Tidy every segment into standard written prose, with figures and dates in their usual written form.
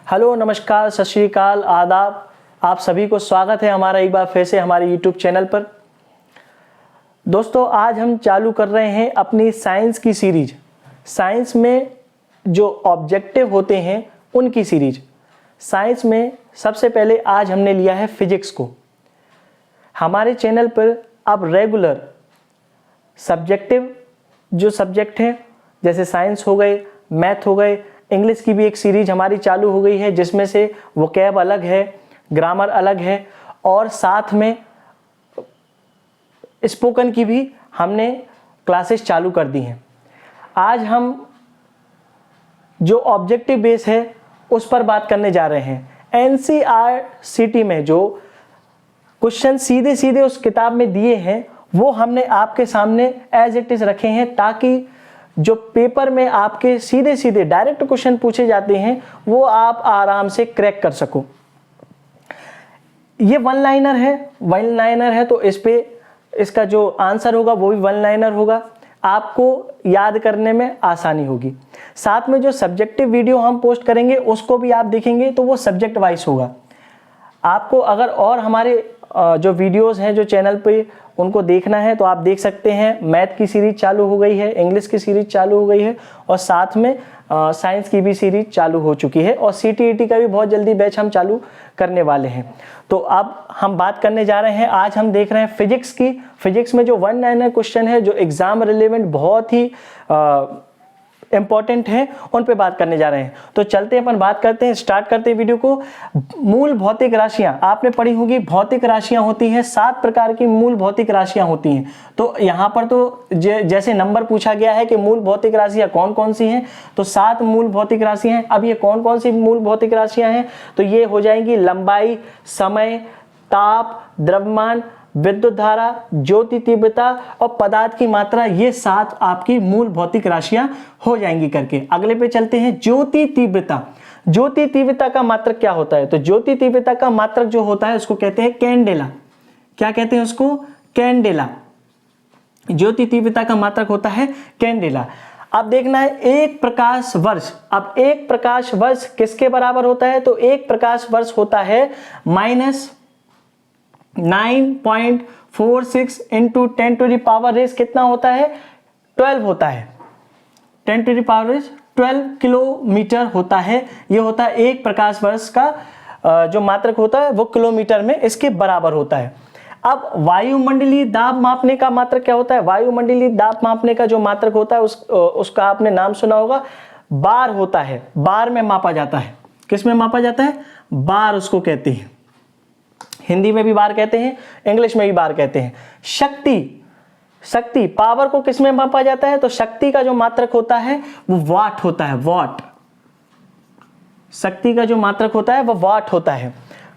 Hello, नमस्कार, सत श्री अकाल, आदाब। आप सभी को स्वागत है हमारा एक बार फिर से हमारे यूट्यूब चैनल पर। दोस्तों, आज हम चालू कर रहे हैं अपनी साइंस की सीरीज। साइंस में जो ऑब्जेक्टिव होते हैं उनकी सीरीज। साइंस में सबसे पहले आज हमने लिया है फिजिक्स को। हमारे चैनल पर अब रेगुलर सब्जेक्टिव जो सब्जेक्ट हैं जैसे साइंस हो गए, मैथ हो गए, इंग्लिश की भी एक सीरीज हमारी चालू हो गई है जिसमें से वोकैब अलग है, ग्रामर अलग है और साथ में स्पोकन की भी हमने क्लासेस चालू कर दी हैं। आज हम जो ऑब्जेक्टिव बेस है उस पर बात करने जा रहे हैं। एनसीईआरटी में जो क्वेश्चन सीधे सीधे उस किताब में दिए हैं वो हमने आपके सामने एज इट इज रखे हैं ताकि जो पेपर में आपके सीधे सीधे डायरेक्ट क्वेश्चन पूछे जाते हैं वो आप आराम से क्रैक कर सको। ये वन लाइनर है तो इस पे इसका जो आंसर होगा वो भी वन लाइनर होगा, आपको याद करने में आसानी होगी। साथ में जो सब्जेक्टिव वीडियो हम पोस्ट करेंगे उसको भी आप देखेंगे तो वो सब्जेक्ट वाइज होगा। आपको अगर और हमारे जो वीडियोस हैं जो चैनल पे उनको देखना है तो आप देख सकते हैं। मैथ की सीरीज चालू हो गई है, इंग्लिश की सीरीज चालू हो गई है और साथ में साइंस की भी सीरीज चालू हो चुकी है और सीटीईटी का भी बहुत जल्दी बैच हम चालू करने वाले हैं। तो अब हम बात करने जा रहे हैं, आज हम देख रहे हैं फिजिक्स की। फिजिक्स में जो वन लाइनर क्वेश्चन है जो एग्जाम रिलेवेंट बहुत ही इंपॉर्टेंट है उन पे बात करने जा रहे हैं। तो चलते हैं, अपन बात करते हैं, स्टार्ट करते हैं वीडियो को। मूल भौतिक राशियां आपने पढ़ी होगी, भौतिक राशियां होती हैं 7 प्रकार की मूल भौतिक राशियां होती हैं। तो यहाँ पर तो जैसे नंबर पूछा गया है कि मूल भौतिक राशियां कौन कौन सी हैं, तो 7 मूल भौतिक राशियां हैं। अब ये कौन कौन सी मूल भौतिक राशियां हैं, तो ये हो जाएंगी लंबाई, समय, ताप, द्रव्यमान, विद्युत धारा, ज्योति तीव्रता और पदार्थ की मात्रा। ये 7 आपकी मूल भौतिक राशियां हो जाएंगी करके। अगले पे चलते हैं, ज्योति तीव्रता। ज्योति तीव्रता का मात्रक क्या होता है, तो ज्योति तीव्रता का मात्रक जो होता है उसको कहते हैं कैंडेला। क्या कहते हैं उसको? कैंडेला। ज्योति तीव्रता का मात्रक होता है कैंडेला। अब देखना है एक प्रकाश वर्ष। अब एक प्रकाश वर्ष किसके बराबर होता है, तो एक प्रकाश वर्ष होता है -9.46 into 10 to the power raise कितना होता है, 12 होता है। 10 to the power raise 12 kilometre होता है। ये होता है एक प्रकाश वर्ष का जो मात्रक होता है वो किलोमीटर में इसके बराबर होता है। अब वायुमंडलीय दाब मापने का मात्रक क्या होता है, वायुमंडलीय दाब मापने का जो मात्रक होता है उसका आपने नाम सुना होगा, बार होता है। बार में मापा जाता है। किस में मापा जाता है? बार उसको कहते हैं। हिंदी में भी बार कहते हैं, इंग्लिश में भी बार कहते हैं। शक्ति पावर को किस में मापा जाता है, तो शक्ति का जो मात्रक होता है वो वाट होता है। वाट, शक्ति का जो मात्रक होता है वो वाट होता है।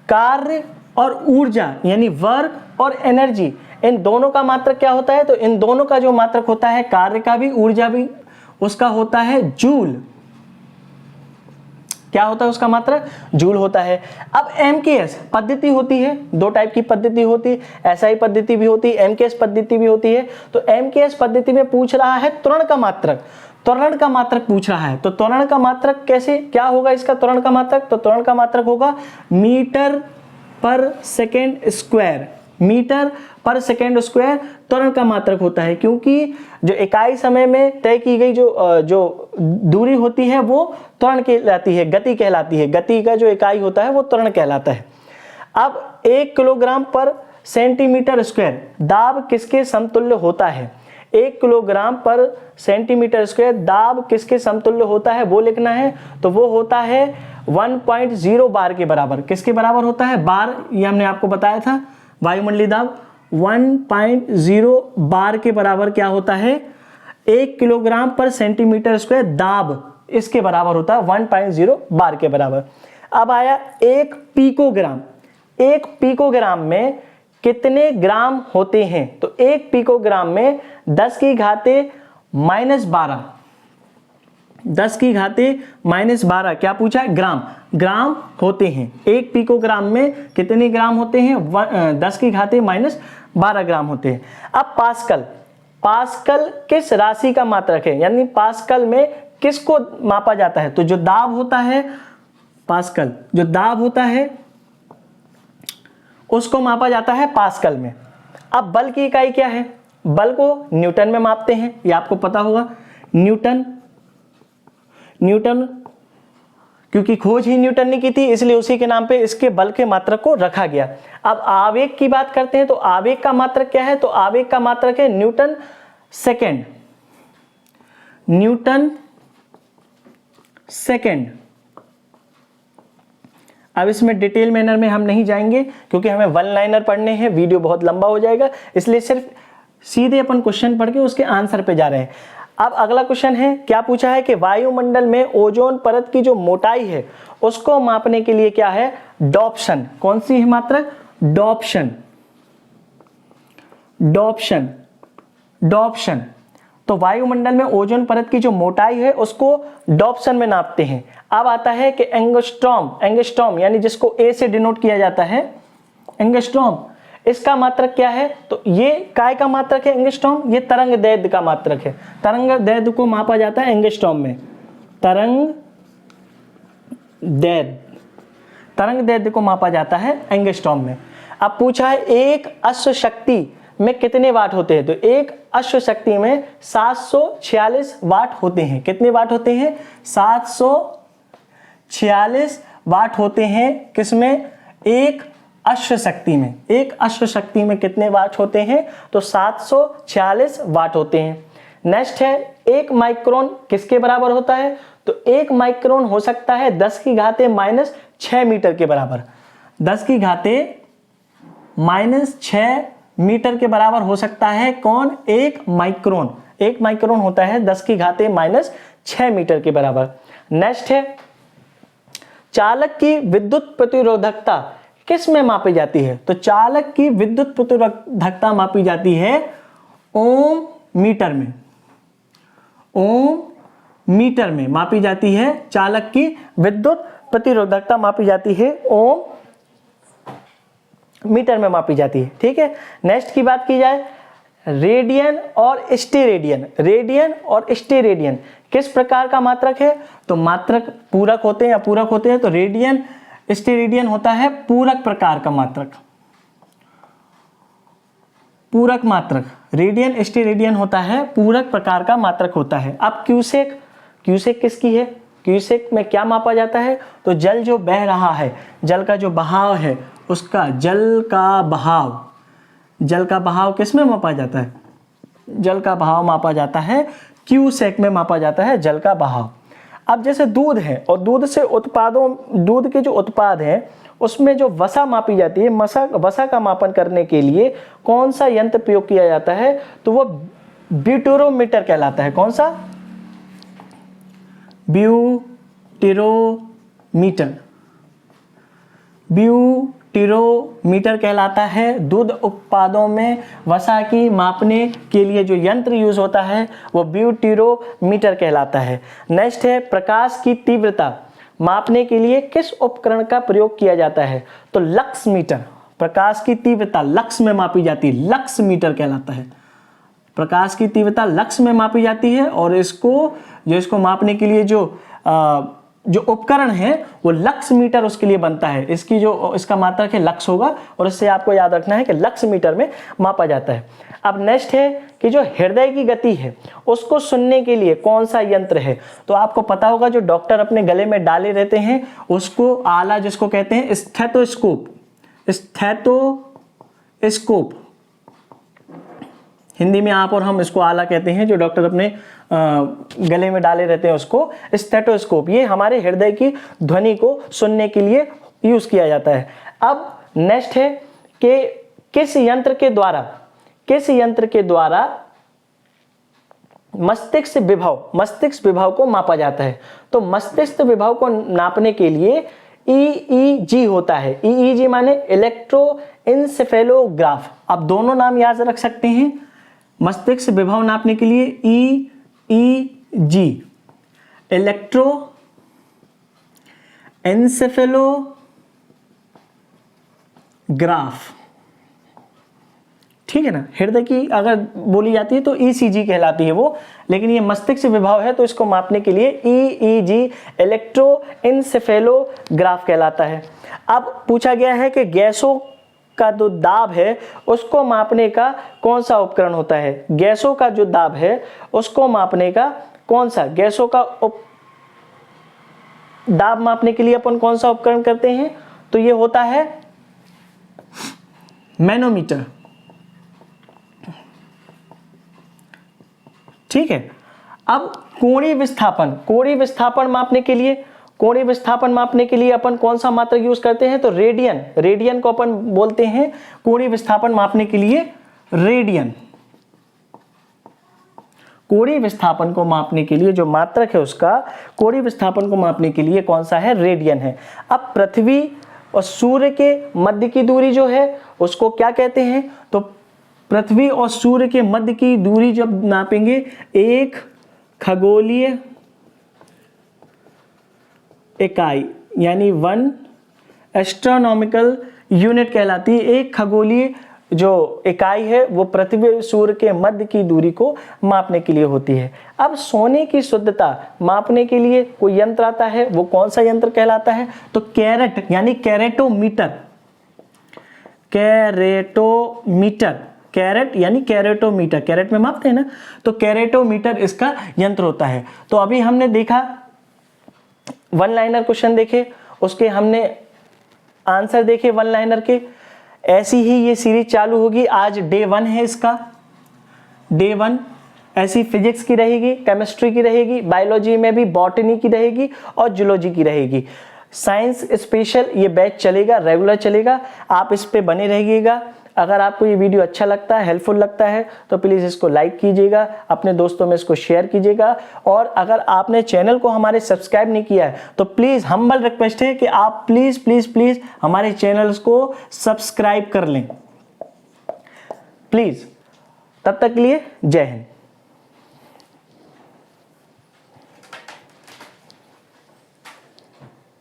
कार्य और ऊर्जा यानी वर्क और एनर्जी, इन दोनों का मात्रक क्या होता है, तो इन दोनों का जो मात्रक होता है कार्य का भी ऊर्जा भी उसका होता है जूल। क्या होता है उसका मात्रक? जूल होता है। अब एमकेएस पद्धति होती है, 2 टाइप की पद्धति होती है, एसआई पद्धति भी होती है, एमकेएस पद्धति भी होती है। तो एमकेएस पद्धति में पूछ रहा है त्वरण का मात्रक। त्वरण का मात्रक पूछ रहा है, तो त्वरण का मात्रक कैसे, क्या होगा इसका त्वरण का मात्रक, तो त्वरण का मात्रक होगा मीटर पर सेकेंड स्क्वायर। मीटर पर सेकेंड स्क्वायर त्वरण का मात्रक होता है, क्योंकि जो इकाई समय में तय की गई जो दूरी होती है वो त्वरण कहलाती है, गति कहलाती है। गति का जो इकाई होता है वो त्वरण कहलाता है। अब 1 किलोग्राम पर सेंटीमीटर स्क्वायर दाब किसके समतुल्य होता है, 1 किलोग्राम पर सेंटीमीटर स्क्वायर दाब किसके समतुल्य होता है वो लिखना है। तो वो होता है 1.0 बार के बराबर। किसके बराबर होता है? बार, ये हमने आपको बताया था। वायुमंडलीय दाब 1.0 बार के बराबर क्या होता है, 1 किलोग्राम पर सेंटीमीटर स्क्वायर दाब इसके बराबर होता है 1.0 बार के बराबर। अब आया 1 पिकोग्राम। 1 पिकोग्राम में कितने ग्राम होते हैं, तो 1 पिकोग्राम में 10 की घाते -12, 10 की घाते -12 क्या पूछा है, ग्राम। ग्राम होते हैं। 1 पिकोग्राम में कितने ग्राम होते हैं, 10 की घाते -12 ग्राम होते हैं। अब पास्कल, पास्कल किस राशि का मात्रक है, यानी पास्कल में किसको मापा जाता है, तो जो दाब होता है पास्कल। जो दाब होता है उसको मापा जाता है पास्कल में। अब बल की इकाई क्या है? बल को न्यूटन में मापते हैं, ये आपको पता होगा। न्यूटन क्योंकि खोज ही न्यूटन ने की थी, इसलिए उसी के नाम पे इसके बल के मात्रक को रखा गया। अब आवेग की बात करते हैं तो आवेग का मात्रक क्या है? तो आवेग का मात्रक है न्यूटन सेकेंड। Newton second. अब इसमें डिटेल मैनर में हम नहीं जाएंगे क्योंकि हमें वन लाइनर पढ़ने हैं, वीडियो बहुत लंबा हो जाएगा, इसलिए सिर्फ सीधे अपन क्वेश्चन पढ़ के उसके आंसर पे जा रहे हैं। अब अगला क्वेश्चन है, क्या पूछा है कि वायुमंडल में ओजोन परत की जो मोटाई है उसको मापने के लिए क्या है? डॉप्शन। कौन सी है मात्रक? डॉप्शन। डॉप्शन। डॉप्शन। तो वायुमंडल में ओजोन परत की जो मोटाई है उसको डॉप्शन में नापते हैं। अब आता है कि एंगस्ट्रॉम। एंगस्ट्रॉम यानी जिसको ए से डिनोट किया जाता है, एंगस्ट्रॉम, इसका मात्रक क्या है? तो ये काय का मात्रक है एंगस्ट्रॉम? ये तरंग दैर्ध्य का मात्रक है। तरंग दैर्ध्य को मापा जाता है एंगस्ट्रॉम में। तरंग दैर्ध्य, तरंग दैर्ध्य को मापा जाता है एंगस्ट्रॉम में। अब पूछा है एक अश्व शक्ति में कितने वाट होते हैं? तो एक अश्व शक्ति में 746 वाट होते हैं। कितने वाट होते हैं? 746 वाट होते हैं। किसमें? एक अश्व शक्ति में। एक अश्व शक्ति में कितने वाट होते हैं? तो 746 वाट होते हैं। नेक्स्ट है, एक माइक्रोन किसके बराबर होता है? तो एक माइक्रोन हो सकता है 10 की घाते -6 मीटर के बराबर। 10 की घाते -6 मीटर के बराबर हो सकता है। कौन? एक माइक्रोन। एक माइक्रोन होता है 10 की घाते -6 मीटर के बराबर। नेक्स्ट है, चालक की विद्युत प्रतिरोधकता किस में मापी जाती है? तो चालक की विद्युत प्रतिरोधकता मापी जाती है ओम मीटर में। ओम मीटर में मापी जाती है। चालक की विद्युत प्रतिरोधकता मापी जाती है ओम मीटर में मापी जाती है। ठीक है। नेक्स्ट की बात की जाए, रेडियन और स्टेरेडियन। रेडियन और स्टेरेडियन किस प्रकार का मात्रक है? तो मात्रक पूरक होते हैं, अपूरक होते हैं। तो रेडियन स्टेरेडियन होता है पूरक प्रकार का मात्रक। पूरक मात्रक। रेडियन स्टेरेडियन होता है पूरक प्रकार का मात्रक होता है। अब क्यूसेक। क्यूसेक किसकी है? क्यूसेक में क्या मापा जाता है? तो जल जो बह रहा है, जल का जो बहाव है उसका, जल का बहाव, जल का बहाव किस में मापा जाता है? जल का बहाव मापा जाता है क्यूसेक में मापा जाता है जल का बहाव। अब जैसे दूध है और दूध से उत्पादों, दूध के जो उत्पाद हैं उसमें जो वसा मापी जाती है, वसा का मापन करने के लिए कौन सा यंत्र प्रयोग किया जाता है? तो वो ब्यूटेरोमीटर कहलाता है। कौन सा? ब्यूटेरोमीटर। ब्यूटेरोमीटर कहलाता है। दूध उत्पादों में वसा की मापने के लिए जो यंत्र यूज होता है वो ब्यूटेरोमीटर कहलाता है। नेक्स्ट है, प्रकाश की तीव्रता मापने के लिए किस उपकरण का प्रयोग किया जाता है? तो लक्स मीटर। प्रकाश की तीव्रता लक्स में मापी जाती है, लक्स मीटर कहलाता है। प्रकाश की तीव्रता लक्स में मापी जाती है और इसको मापने के लिए जो उपकरण है वो लक्स मीटर उसके लिए बनता है। इसका मात्रक है लक्स होगा और इससे आपको याद रखना है कि लक्स मीटर में मापा जाता है। अब नेक्स्ट है कि जो हृदय की गति है उसको सुनने के लिए कौन सा यंत्र है? तो आपको पता होगा जो डॉक्टर अपने गले में डाले रहते हैं उसको आला जिसको कहते हैं स्टेथोस्कोप। स्टेथोस्कोप हिंदी में आप और हम इसको आला कहते हैं। जो डॉक्टर अपने गले में डाले रहते हैं उसको स्टेथोस्कोप। ये हमारे हृदय की ध्वनि को सुनने के लिए यूज किया जाता है। अब नेक्स्ट है कि किस यंत्र के द्वारा मस्तिष्क विभव को मापा जाता है? तो मस्तिष्क विभव को नापने के लिए EEG होता है। EEG माने इलेक्ट्रोएन्सेफेलोग्राफ। आप दोनों नाम याद रख सकते हैं। मस्तिष्क विभव नापने के लिए EEG, इलेक्ट्रोएन्सेफेलोग्राफ। ठीक है ना। हृदय की अगर बोली जाती है तो ईसीजी कहलाती है वो, लेकिन ये मस्तिष्क विभव है तो इसको मापने के लिए ईईजी इलेक्ट्रोइंसेफेलोग्राफ कहलाता है। अब पूछा गया है कि गैसों का जो दाब है उसको मापने का कौन सा उपकरण होता है। गैसों का जो दाब है उसको मापने का कौन सा, गैसों का दाब मापने के लिए अपन कौन सा उपकरण करते हैं, तो ये होता है मैनोमीटर। ठीक है। अब कोणीय विस्थापन, कोणीय विस्थापन मापने के लिए, कोणीय विस्थापन मापने के लिए अपन कौन सा मात्रक यूज करते हैं, तो रेडियन, रेडियन को अपन बोलते हैं कोणीय विस्थापन मापने के लिए रेडियन। कोणीय विस्थापन को मापने के लिए जो मात्रक है उसका, कोणीय विस्थापन को मापने के लिए कौन सा है, रेडियन है। अब पृथ्वी और सूर्य के मध्य की दूरी जो है उसको क्या कहते हैं, तो पृथ्वी और सूर्य के मध्य की दूरी जब नापेंगे, एक खगोलीय इकाई यानी 1 एस्ट्रोनॉमिकल यूनिट कहलाती है। एक खगोलीय जो इकाई है वो पृथ्वी और सूर्य के मध्य की दूरी को मापने के लिए होती है। अब सोने की शुद्धता मापने के लिए कोई यंत्र आता है, वो कौन सा यंत्र कहलाता है, तो कैरेट यानी कैरेटोमीटर, कैरेटोमीटर, कैरेट यानी कैरेटोमीटर, कैरेट में मापते हैं ना, तो कैरेटोमीटर इसका यंत्र होता है। तो अभी हमने देखा वन लाइनर क्वेश्चन देखे, उसके हमने आंसर देखे वन लाइनर के। ऐसी ही ये सीरीज चालू होगी, आज डे 1 है इसका, डे 1 ऐसी फिजिक्स की रहेगी, केमिस्ट्री की रहेगी, बायोलॉजी में भी बॉटनी की रहेगी और जूलॉजी की रहेगी। साइंस स्पेशल ये बैच चलेगा, रेगुलर चलेगा, आप इस पे बने रहिएगा। अगर आपको ये वीडियो अच्छा लगता है, हेल्पफुल लगता है तो प्लीज़ इसको लाइक कीजिएगा, अपने दोस्तों में इसको शेयर कीजिएगा। और अगर आपने चैनल को हमारे सब्सक्राइब नहीं किया है तो प्लीज़ हम्बल रिक्वेस्ट है कि आप प्लीज़ प्लीज़ प्लीज़ हमारे चैनल्स को सब्सक्राइब कर लें प्लीज़। तब तक के लिए जय हिंद।